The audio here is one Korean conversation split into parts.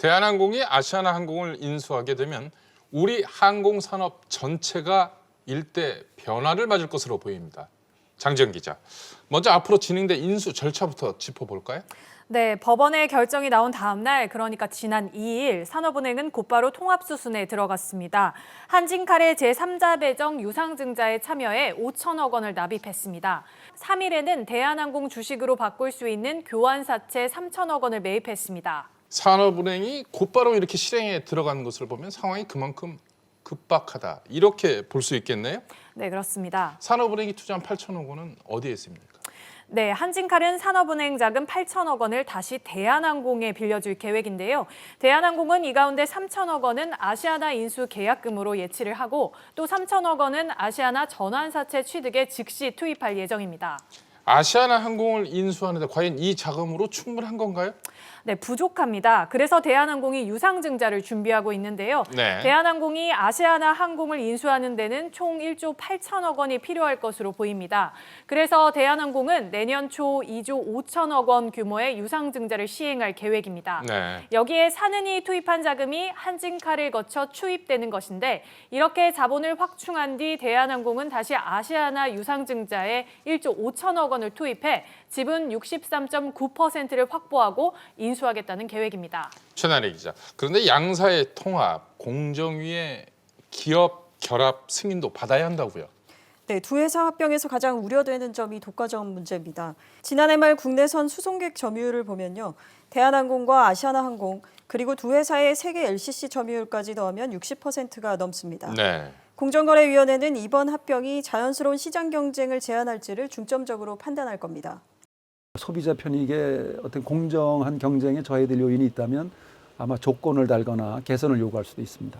대한항공이 아시아나항공을 인수하게 되면 우리 항공산업 전체가 일대 변화를 맞을 것으로 보입니다. 장지연 기자, 먼저 앞으로 진행될 인수 절차부터 짚어볼까요? 네, 법원의 결정이 나온 다음 날, 그러니까 지난 2일 산업은행은 곧바로 통합수순에 들어갔습니다. 한진칼의 제3자 배정 유상증자에 참여해 5천억 원을 납입했습니다. 3일에는 대한항공 주식으로 바꿀 수 있는 교환사채 3천억 원을 매입했습니다. 산업은행이 곧바로 이렇게 실행에 들어가는 것을 보면 상황이 그만큼 급박하다, 이렇게 볼 수 있겠네요? 네, 그렇습니다. 산업은행이 투자한 8천억 원은 어디에 있습니까? 네, 한진칼은 산업은행 자금 8천억 원을 다시 대한항공에 빌려줄 계획인데요. 대한항공은 이 가운데 3천억 원은 아시아나 인수 계약금으로 예치를 하고 또 3천억 원은 아시아나 전환사채 취득에 즉시 투입할 예정입니다. 아시아나항공을 인수하는데 과연 이 자금으로 충분한 건가요? 네, 부족합니다. 그래서 대한항공이 유상증자를 준비하고 있는데요. 네. 대한항공이 아시아나항공을 인수하는 데는 총 1조 8천억 원이 필요할 것으로 보입니다. 그래서 대한항공은 내년 초 2조 5천억 원 규모의 유상증자를 시행할 계획입니다. 네. 여기에 산은이 투입한 자금이 한진칼을 거쳐 추입되는 것인데 이렇게 자본을 확충한 뒤 대한항공은 다시 아시아나 유상증자에 1조 5천억 원을 투입해 지분 63.9%를 확보하고 인수하겠다는 계획입니다. 최나래 기자, 그런데 양사의 통합, 공정위의 기업 결합 승인도 받아야 한다고요? 네, 두 회사 합병에서 가장 우려되는 점이 독과점 문제입니다. 지난해 말 국내선 수송객 점유율을 보면요. 대한항공과 아시아나항공 그리고 두 회사의 세계 LCC 점유율까지 더하면 60%가 넘습니다. 네. 공정거래위원회는 이번 합병이 자연스러운 시장 경쟁을 제한할지를 중점적으로 판단할 겁니다. 소비자 편익에 어떤 공정한 경쟁에 저해될 요인이 있다면 아마 조건을 달거나 개선을 요구할 수도 있습니다.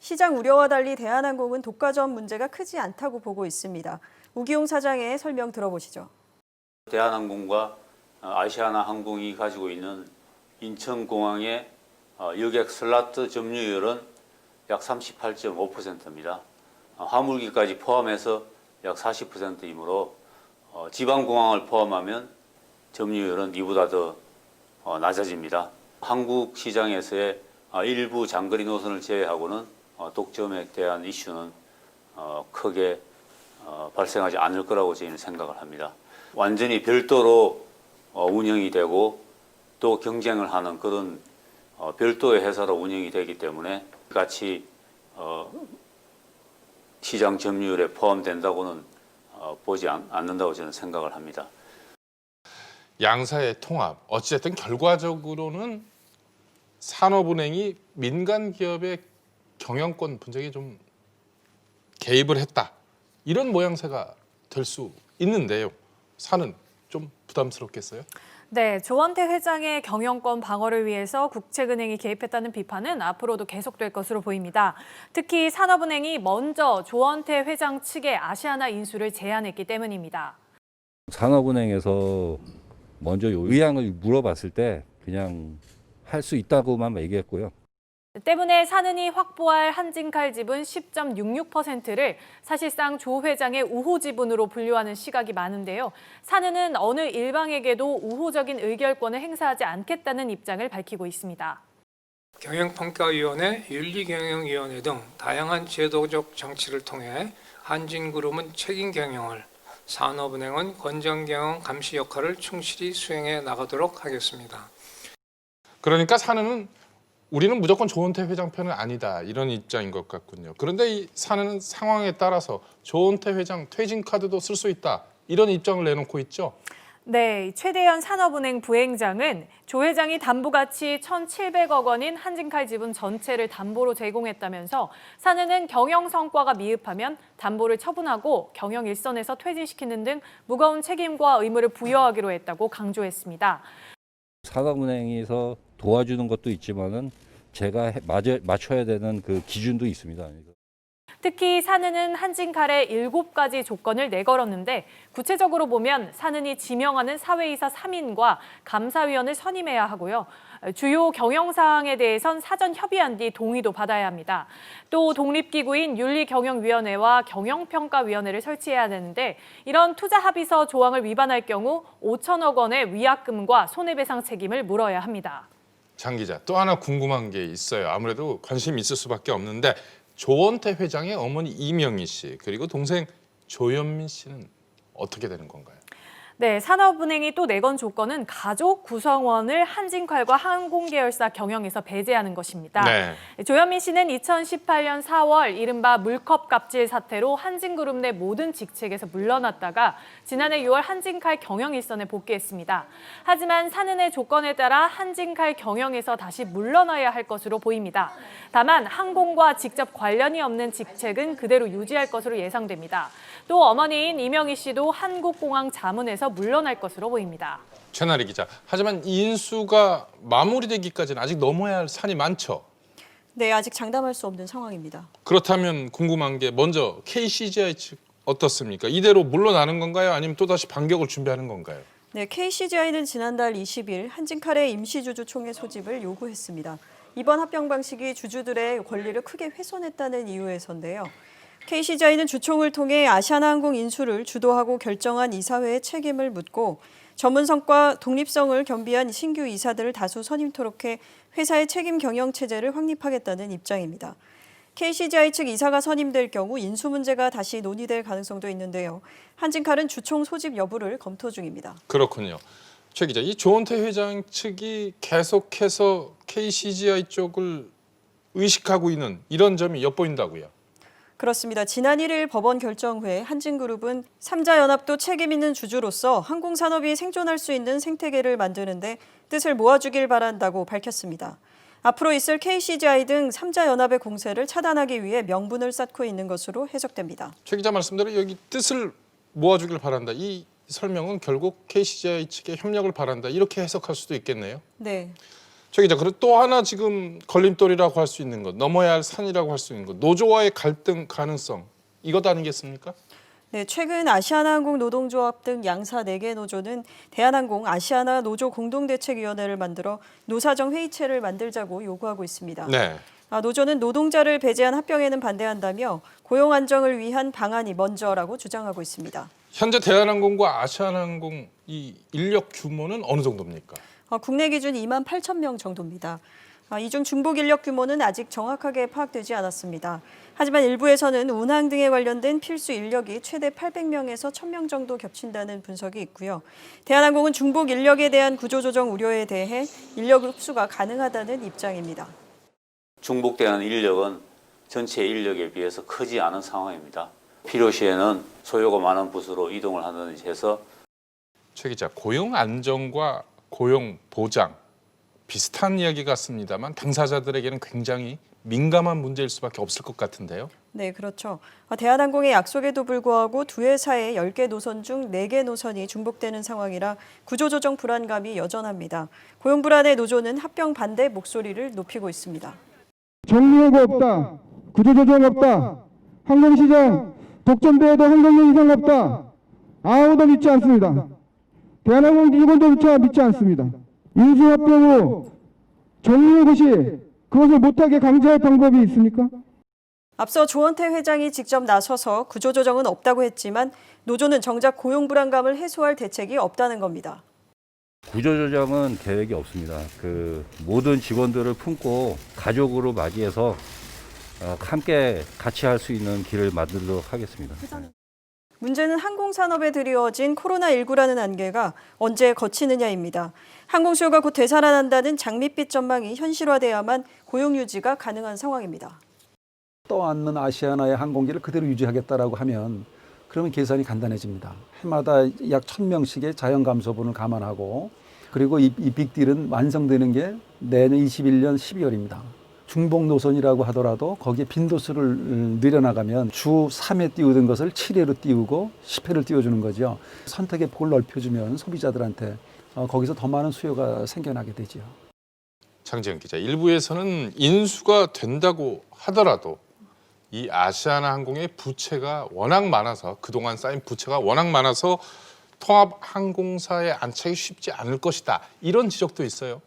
시장 우려와 달리 대한항공은 독과점 문제가 크지 않다고 보고 있습니다. 우기용 사장의 설명 들어보시죠. 대한항공과 아시아나항공이 가지고 있는 인천공항의 여객 슬라트 점유율은 약 38.5%입니다. 화물기까지 포함해서 약 40%이므로 지방공항을 포함하면 점유율은 이보다 더 낮아집니다. 한국 시장에서의 일부 장거리 노선을 제외하고는 독점에 대한 이슈는 크게 발생하지 않을 거라고 저희는 생각을 합니다. 완전히 별도로 운영이 되고 또 경쟁을 하는 그런 별도의 회사로 운영이 되기 때문에 같이 시장 점유율에 포함된다고는 보지 않는다고 저는 생각을 합니다. 양사의 통합, 어찌됐든 결과적으로는 산업은행이 민간 기업의 경영권 분쟁에 좀 개입을 했다, 이런 모양새가 될 수 있는데요. 사는 좀 부담스럽겠어요? 네, 조원태 회장의 경영권 방어를 위해서 국책은행이 개입했다는 비판은 앞으로도 계속될 것으로 보입니다. 특히 산업은행이 먼저 조원태 회장 측의 아시아나 인수를 제안했기 때문입니다. 산업은행에서 먼저 의향을 물어봤을 때 그냥 할 수 있다고만 얘기했고요. 때문에 산은이 확보할 한진칼 지분 10.66%를 사실상 조 회장의 우호 지분으로 분류하는 시각이 많은데요. 산은은 어느 일방에게도 우호적인 의결권을 행사하지 않겠다는 입장을 밝히고 있습니다. 경영평가위원회, 윤리경영위원회 등 다양한 제도적 장치를 통해 한진그룹은 책임 경영을, 산업은행은 건전경영 감시 역할을 충실히 수행해 나가도록 하겠습니다. 그러니까 산은은 우리는 무조건 조원태 회장 편은 아니다, 이런 입장인 것 같군요. 그런데 이 산은은 상황에 따라서 조원태 회장 퇴진 카드도 쓸 수 있다, 이런 입장을 내놓고 있죠. 네, 최대현 산업은행 부행장은 조 회장이 담보가치 1,700억 원인 한진칼 지분 전체를 담보로 제공했다면서 산은은 경영 성과가 미흡하면 담보를 처분하고 경영 일선에서 퇴진시키는 등 무거운 책임과 의무를 부여하기로 했다고 강조했습니다. 산업은행에서 도와주는 것도 있지만은 제가 맞춰야 되는 그 기준도 있습니다. 특히 산은은 한진칼에 7가지 조건을 내걸었는데 구체적으로 보면 산은이 지명하는 사회이사 3인과 감사위원을 선임해야 하고요. 주요 경영사항에 대해선 사전 협의한 뒤 동의도 받아야 합니다. 또 독립기구인 윤리경영위원회와 경영평가위원회를 설치해야 되는데 이런 투자합의서 조항을 위반할 경우 5천억 원의 위약금과 손해배상 책임을 물어야 합니다. 장 기자, 또 하나 궁금한 게 있어요. 아무래도 관심이 있을 수밖에 없는데 조원태 회장의 어머니 이명희 씨 그리고 동생 조현민 씨는 어떻게 되는 건가요? 네, 산업은행이 또 내건 조건은 가족 구성원을 한진칼과 항공계열사 경영에서 배제하는 것입니다. 네. 조현민 씨는 2018년 4월 이른바 물컵 갑질 사태로 한진그룹 내 모든 직책에서 물러났다가 지난해 6월 한진칼 경영 일선에 복귀했습니다. 하지만 산은의 조건에 따라 한진칼 경영에서 다시 물러나야 할 것으로 보입니다. 다만 항공과 직접 관련이 없는 직책은 그대로 유지할 것으로 예상됩니다. 또 어머니인 이명희 씨도 한국공항 자문에서 물러날 것으로 보입니다. 최나리 기자, 하지만 이 인수가 마무리되기까지는 아직 넘어야 할 산이 많죠. 네, 아직 장담할 수 없는 상황입니다. 그렇다면 궁금한 게 먼저 KCGI 측 어떻습니까? 이대로 물러나는 건가요? 아니면 또다시 반격을 준비하는 건가요? 네, KCGI는 지난달 20일 한진칼의 임시주주 총회 소집을 요구했습니다. 이번 합병 방식이 주주들의 권리를 크게 훼손했다는 이유에서인데요. KCGI는 주총을 통해 아시아나항공 인수를 주도하고 결정한 이사회의 책임을 묻고 전문성과 독립성을 겸비한 신규 이사들을 다수 선임토록 해 회사의 책임 경영 체제를 확립하겠다는 입장입니다. KCGI 측 이사가 선임될 경우 인수 문제가 다시 논의될 가능성도 있는데요. 한진칼은 주총 소집 여부를 검토 중입니다. 그렇군요. 최 기자, 이 조원태 회장 측이 계속해서 KCGI 쪽을 의식하고 있는 이런 점이 엿보인다고요. 그렇습니다. 지난 1일 법원 결정 후에 한진그룹은 3자 연합도 책임 있는 주주로서 항공산업이 생존할 수 있는 생태계를 만드는데 뜻을 모아주길 바란다고 밝혔습니다. 앞으로 있을 KCGI 등 3자 연합의 공세를 차단하기 위해 명분을 쌓고 있는 것으로 해석됩니다. 최 기자 말씀대로 여기 뜻을 모아주길 바란다. 이 설명은 결국 KCGI 측의 협력을 바란다. 이렇게 해석할 수도 있겠네요. 네. 최 기자, 그리고 또 하나 지금 걸림돌이라고 할 수 있는 것, 넘어야 할 산이라고 할 수 있는 것, 노조와의 갈등 가능성, 이것 아니겠습니까? 네, 최근 아시아나항공 노동조합 등 양사 4개 노조는 대한항공 아시아나 노조 공동대책위원회를 만들어 노사정 회의체를 만들자고 요구하고 있습니다. 네. 노조는 노동자를 배제한 합병에는 반대한다며 고용 안정을 위한 방안이 먼저라고 주장하고 있습니다. 현재 대한항공과 아시아나항공 이 인력 규모는 어느 정도입니까? 국내 기준 2만 8천 명 정도입니다. 이 중 중복 인력 규모는 아직 정확하게 파악되지 않았습니다. 하지만 일부에서는 운항 등에 관련된 필수 인력이 최대 800명에서 1,000명 정도 겹친다는 분석이 있고요. 대한항공은 중복 인력에 대한 구조조정 우려에 대해 인력 흡수가 가능하다는 입장입니다. 중복되는 인력은 전체 인력에 비해서 크지 않은 상황입니다. 필요시에는 소요가 많은 부서로 이동을 하든지 해서 최 기자, 고용 안정과 고용 보장 비슷한 이야기 같습니다만 당사자들에게는 굉장히 민감한 문제일 수밖에 없을 것 같은데요. 네, 그렇죠. 대한항공의 약속에도 불구하고 두 회사의 10개 노선 중 4개 노선이 중복되는 상황이라 구조조정 불안감이 여전합니다. 고용 불안의 노조는 합병 반대 목소리를 높이고 있습니다. 정리해고 없다. 구조조정 없다. 항공시장 독점돼도 항공료 인상 없다. 아무도 믿지 않습니다. 대한항공 직원들조차 믿지 않습니다. 인수합병 후 정리해고 시 그것을 못하게 강제할 방법이 있습니까? 앞서 조원태 회장이 직접 나서서 구조조정은 없다고 했지만 노조는 정작 고용 불안감을 해소할 대책이 없다는 겁니다. 구조조정은 계획이 없습니다. 모든 직원들을 품고 가족으로 맞이해서 함께 같이 할 수 있는 길을 만들도록 하겠습니다. 문제는 항공산업에 드리워진 코로나19라는 안개가 언제 거치느냐입니다. 항공 수요가 곧 되살아난다는 장밋빛 전망이 현실화돼야만 고용 유지가 가능한 상황입니다. 떠안는 아시아나의 항공기를 그대로 유지하겠다라고 하면 그러면 계산이 간단해집니다. 해마다 약 1,000명씩의 자연 감소분을 감안하고 그리고 이 빅딜은 완성되는 게 내년 21년 12월입니다. 중복 노선이라고 하더라도 거기에 빈도수를 늘려나가면 주 3회 띄우던 것을 7회로 띄우고 10회를 띄워주는 거죠. 선택의 폭을 넓혀주면 소비자들한테 거기서 더 많은 수요가 생겨나게 되죠. 장지현 기자, 일부에서는 인수가 된다고 하더라도 이 아시아나항공의 부채가 워낙 많아서 그동안 쌓인 부채가 워낙 많아서 통합항공사에 안착이 쉽지 않을 것이다. 이런 지적도 있어요.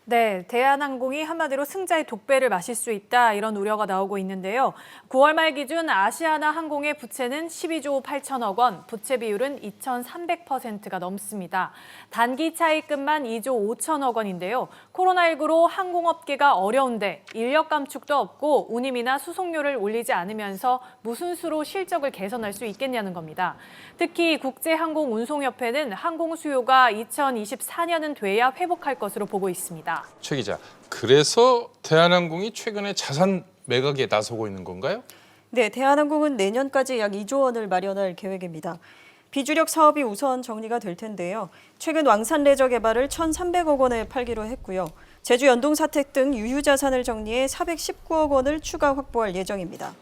네, 대한항공이 한마디로 승자의 독배를 마실 수 있다 이런 우려가 나오고 있는데요. 9월 말 기준 아시아나 항공의 부채는 12조 8천억 원, 부채 비율은 2,300%가 넘습니다. 단기 차입금만 2조 5천억 원인데요. 코로나19로 항공업계가 어려운데 인력 감축도 없고 운임이나 수송료를 올리지 않으면서 무슨 수로 실적을 개선할 수 있겠냐는 겁니다. 특히 국제항공운송협회는 항공 수요가 2024년은 돼야 회복할 것으로 보고 있습니다. 최 기자, 그래서 대한항공이 최근에 자산 매각에 나서고 있는 건가요? 네, 대한항공은 내년까지 약 2조 원을 마련할 계획입니다. 비주력 사업이 우선 정리가 될 텐데요. 최근 왕산 레저 개발을 1,300억 원에 팔기로 했고요. 제주 연동 사택 등 유휴 자산을 정리해 419억 원을 추가 확보할 예정입니다.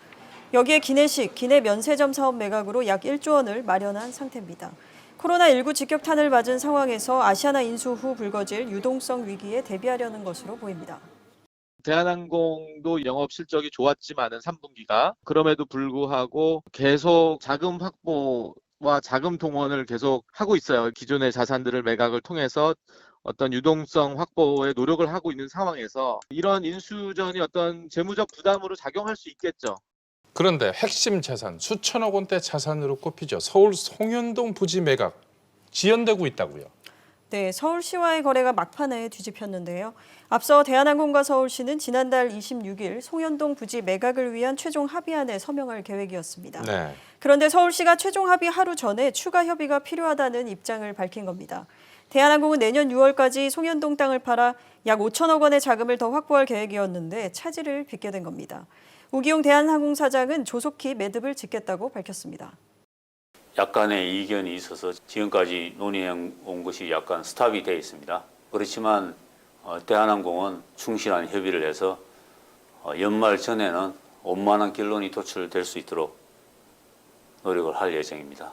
여기에 기내식, 기내 면세점 사업 매각으로 약 1조 원을 마련한 상태입니다. 코로나19 직격탄을 맞은 상황에서 아시아나 인수 후 불거질 유동성 위기에 대비하려는 것으로 보입니다. 대한항공도 영업 실적이 좋았지만은 3분기가 그럼에도 불구하고 계속 자금 확보와 자금 동원을 계속 하고 있어요. 기존의 자산들을 매각을 통해서 어떤 유동성 확보에 노력을 하고 있는 상황에서 이런 인수전이 어떤 재무적 부담으로 작용할 수 있겠죠. 그런데 핵심 자산, 수천억 원대 자산으로 꼽히죠. 서울 송현동 부지 매각 지연되고 있다고요. 네, 서울시와의 거래가 막판에 뒤집혔는데요. 앞서 대한항공과 서울시는 지난달 26일 송현동 부지 매각을 위한 최종 합의안에 서명할 계획이었습니다. 네. 그런데 서울시가 최종 합의 하루 전에 추가 협의가 필요하다는 입장을 밝힌 겁니다. 대한항공은 내년 6월까지 송현동 땅을 팔아 약 5천억 원의 자금을 더 확보할 계획이었는데 차질을 빚게 된 겁니다. 우기용 대한항공 사장은 조속히 매듭을 짓겠다고 밝혔습니다. 약간의 이견이 있어서 지금까지 논의해 온 것이 약간 스탑이 되어 있습니다. 그렇지만 대한항공은 충실한 협의를 해서 연말 전에는 원만한 결론이 도출될 수 있도록 노력을 할 예정입니다.